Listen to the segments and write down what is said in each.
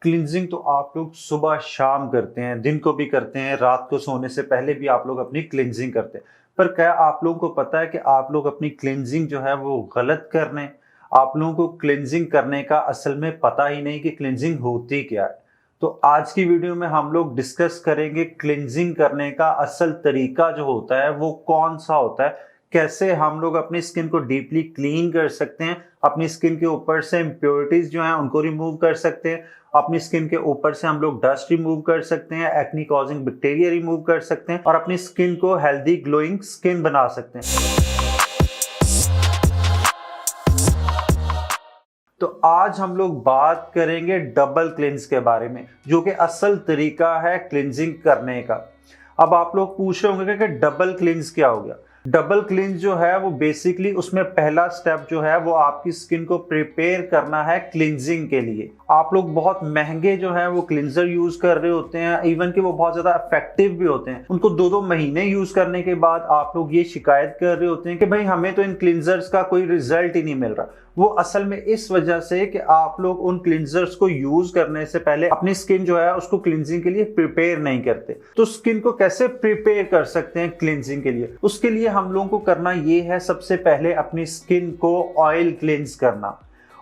Cleansing तो आप लोग सुबह शाम करते हैं, दिन को भी करते हैं, रात को सोने से पहले भी आप लोग अपनी क्लिनजिंग करते हैं। पर क्या आप लोगों को पता है कि आप लोग अपनी क्लिनजिंग जो है वो गलत कर रहे हैं? आप लोगों को क्लिनजिंग करने का असल में पता ही नहीं कि क्लिनजिंग होती क्या है। तो आज की वीडियो में हम लोग डिस्कस करेंगे क्लिनजिंग करने का असल तरीका जो होता है वो कौन सा होता है, कैसे हम लोग अपनी स्किन को डीपली क्लीन कर सकते हैं, अपनी स्किन के ऊपर से इम्प्योरिटीज जो हैं उनको रिमूव कर सकते हैं, अपनी स्किन के ऊपर से हम लोग डस्ट रिमूव कर सकते हैं, एक्ने कॉजिंग बैक्टीरिया रिमूव कर सकते हैं और अपनी स्किन को हेल्दी ग्लोइंग स्किन बना सकते हैं। तो आज हम लोग बात करेंगे डबल क्लिंज के बारे में, जो कि असल तरीका है क्लिंजिंग करने का। अब आप लोग पूछ रहे होंगे कि डबल क्लिंज क्या हो गया। डबल क्लिंज जो है वो बेसिकली उसमें पहला स्टेप जो है वो आपकी स्किन को प्रिपेयर करना है क्लिंजिंग के लिए। आप लोग बहुत महंगे जो है वो क्लिंजर यूज कर रहे होते हैं, इवन कि वो बहुत ज्यादा इफेक्टिव भी होते हैं। उनको 2-2 महीने यूज करने के बाद आप लोग ये शिकायत कर रहे होते हैं कि भाई हमें तो इन क्लिंजर्स का कोई रिजल्ट ही नहीं मिल रहा। वो असल में इस वजह से कि आप लोग उन क्लिंजर्स को यूज करने से पहले अपनी स्किन जो है उसको क्लिंजिंग के लिए प्रिपेयर नहीं करते। तो स्किन को कैसे प्रिपेयर कर सकते हैं क्लिंजिंग के लिए? उसके लिए हम लोगों को करना ये है, सबसे पहले अपनी स्किन को ऑयल क्लिंज करना।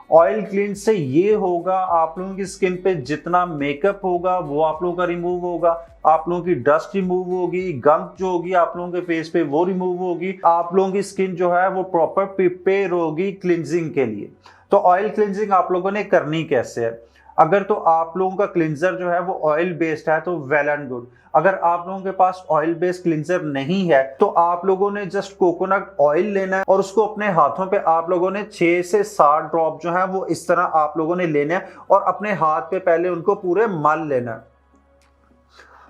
ऑयल क्लींस से ये होगा, आप लोगों की स्किन पे जितना मेकअप होगा वो आप लोगों का रिमूव होगा, आप लोगों की डस्ट रिमूव होगी, गंद जो होगी आप लोगों के फेस पे वो रिमूव होगी, आप लोगों की स्किन जो है वो प्रॉपर प्रिपेयर होगी क्लिंजिंग के लिए। तो ऑयल क्लिंजिंग आप लोगों ने करनी कैसे है? अगर तो आप लोगों का क्लिंजर जो है वो ऑयल बेस्ड है तो वेल एंड गुड। अगर आप लोगों के पास ऑयल बेस्ड क्लिंजर नहीं है तो आप लोगों ने जस्ट कोकोनट ऑयल लेना है और उसको अपने हाथों पे आप लोगों ने 6 से 7 ड्रॉप जो है वो इस तरह आप लोगों ने लेने हैं और अपने हाथ पे पहले उनको पूरे मल लेना है।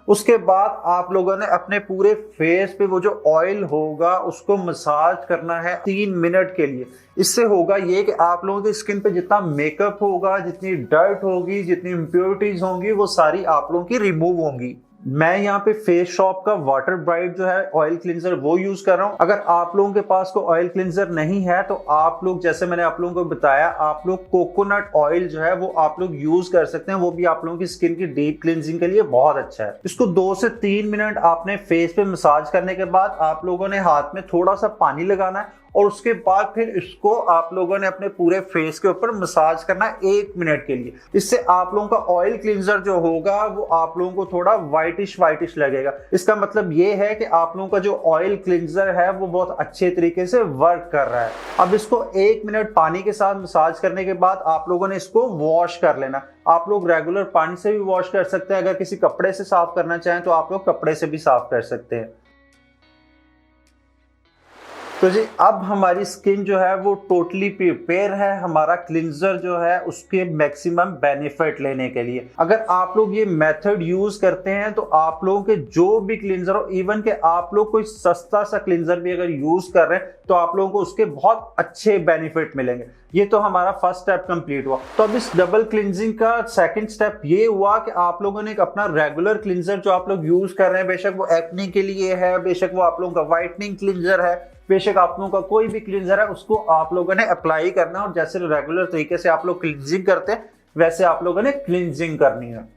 उसके बाद आप लोगों ने अपने पूरे फेस पे वो जो ऑयल होगा उसको मसाज करना है 3 मिनट के लिए। इससे होगा ये कि आप लोगों की स्किन पे जितना मेकअप होगा, जितनी डर्ट होगी, जितनी इम्प्योरिटीज होंगी वो सारी आप लोगों की रिमूव होंगी। मैं यहाँ पे फेस शॉप का वाटर ब्राइट जो है ऑयल क्लिंजर वो यूज कर रहा हूँ। अगर आप लोगों के पास कोई ऑयल क्लिंजर नहीं है तो आप लोग, जैसे मैंने आप लोगों को बताया, आप लोग कोकोनट ऑयल जो है वो आप लोग यूज कर सकते हैं। वो भी आप लोगों की स्किन की डीप क्लिंजिंग के लिए बहुत अच्छा है। इसको 2 से 3 मिनट आपने फेस पे मसाज करने के बाद आप लोगों ने हाथ में थोड़ा सा पानी लगाना है और उसके बाद फिर इसको आप लोगों ने अपने पूरे फेस के ऊपर मसाज करना है 1 मिनट के लिए। इससे आप लोगों का ऑयल क्लिंजर जो होगा वो आप लोगों को थोड़ा वाइटिश लगेगा। इसका मतलब ये है कि आप लोगों का जो ऑयल क्लिंजर है वो बहुत अच्छे तरीके से वर्क कर रहा है। अब इसको 1 मिनट पानी के साथ मसाज करने के बाद आप लोगों ने इसको वॉश कर लेना। आप लोग रेगुलर पानी से भी वॉश कर सकते हैं, अगर किसी कपड़े से साफ करना चाहें तो आप लोग कपड़े से भी साफ कर सकते हैं। तो जी अब हमारी स्किन जो है वो टोटली प्रिपेयर है हमारा क्लिंजर जो है उसके मैक्सिमम बेनिफिट लेने के लिए। अगर आप लोग ये मेथड यूज करते हैं तो आप लोगों के जो भी क्लिंजर हो, इवन के आप लोग कोई सस्ता सा क्लिंजर भी अगर यूज कर रहे हैं तो आप लोगों को उसके बहुत अच्छे बेनिफिट मिलेंगे। ये तो हमारा फर्स्ट स्टेप कंप्लीट हुआ। तो अब इस डबल क्लिंजिंग का सेकंड स्टेप ये हुआ कि आप लोगों ने एक अपना रेगुलर क्लिंजर जो आप लोग यूज कर रहे हैं, बेशक वो एक्ने के लिए है, बेशक वो आप लोगों का व्हाइटनिंग क्लिंजर है, बेशक आप लोगों का कोई भी क्लिंजर है, उसको आप लोगों ने अप्लाई करना और जैसे रेगुलर तरीके से आप लोग क्लिंजिंग करते हैं वैसे आप लोगों ने क्लिंजिंग करनी है।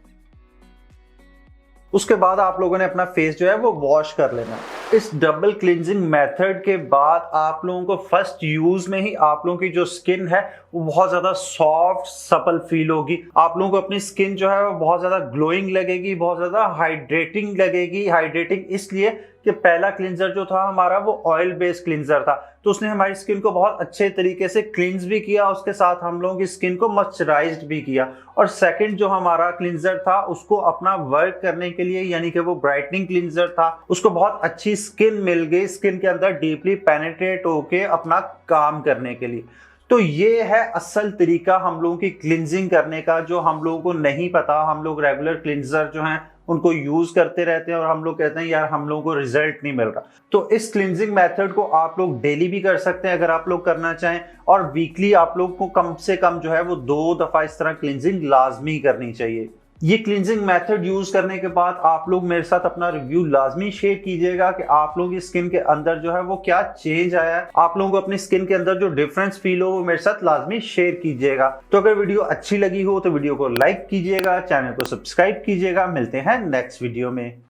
उसके बाद आप लोगों ने अपना फेस जो है वो वॉश कर लेना। इस डबल क्लिंजिंग मेथड के बाद आप लोगों को फर्स्ट यूज में ही आप लोगों की जो स्किन है वो बहुत ज्यादा सॉफ्ट सपल फील होगी। आप लोगों को अपनी स्किन जो है वो बहुत ज्यादा ग्लोइंग लगेगी, बहुत ज्यादा हाइड्रेटिंग लगेगी। हाइड्रेटिंग इसलिए कि पहला क्लिंजर जो था हमारा वो ऑयल बेस्ड क्लिंजर था, तो उसने हमारी स्किन को बहुत अच्छे तरीके से क्लींस भी किया, उसके साथ हम लोगों की स्किन को मॉइस्चराइज्ड भी किया। और सेकंड जो हमारा क्लिंजर था उसको अपना वर्क करने के लिए, यानी कि वो ब्राइटनिंग क्लिंजर था, उसको बहुत अच्छी स्किन मिल गई, स्किन के अंदर डीपली पेनिट्रेट होके अपना काम करने के लिए। तो ये है असल तरीका हम लोगों की क्लिंजिंग करने का, जो हम लोगों को नहीं पता। हम लोग रेगुलर क्लिंजर जो हैं उनको यूज करते रहते हैं और हम लोग कहते हैं यार हम लोगों को रिजल्ट नहीं मिल रहा। तो इस क्लिंजिंग मेथड को आप लोग डेली भी कर सकते हैं अगर आप लोग करना चाहें, और वीकली आप लोग को कम से कम जो है वो 2 दफा इस तरह क्लिंजिंग लाजमी करनी चाहिए। ये क्लींजिंग मेथड यूज करने के बाद आप लोग मेरे साथ अपना रिव्यू लाजमी शेयर कीजिएगा कि आप लोगों की स्किन के अंदर जो है वो क्या चेंज आया है, आप लोगों को अपनी स्किन के अंदर जो डिफरेंस फील हो वो मेरे साथ लाजमी शेयर कीजिएगा। तो अगर वीडियो अच्छी लगी हो तो वीडियो को लाइक कीजिएगा, चैनल को सब्सक्राइब कीजिएगा। मिलते हैं नेक्स्ट वीडियो में।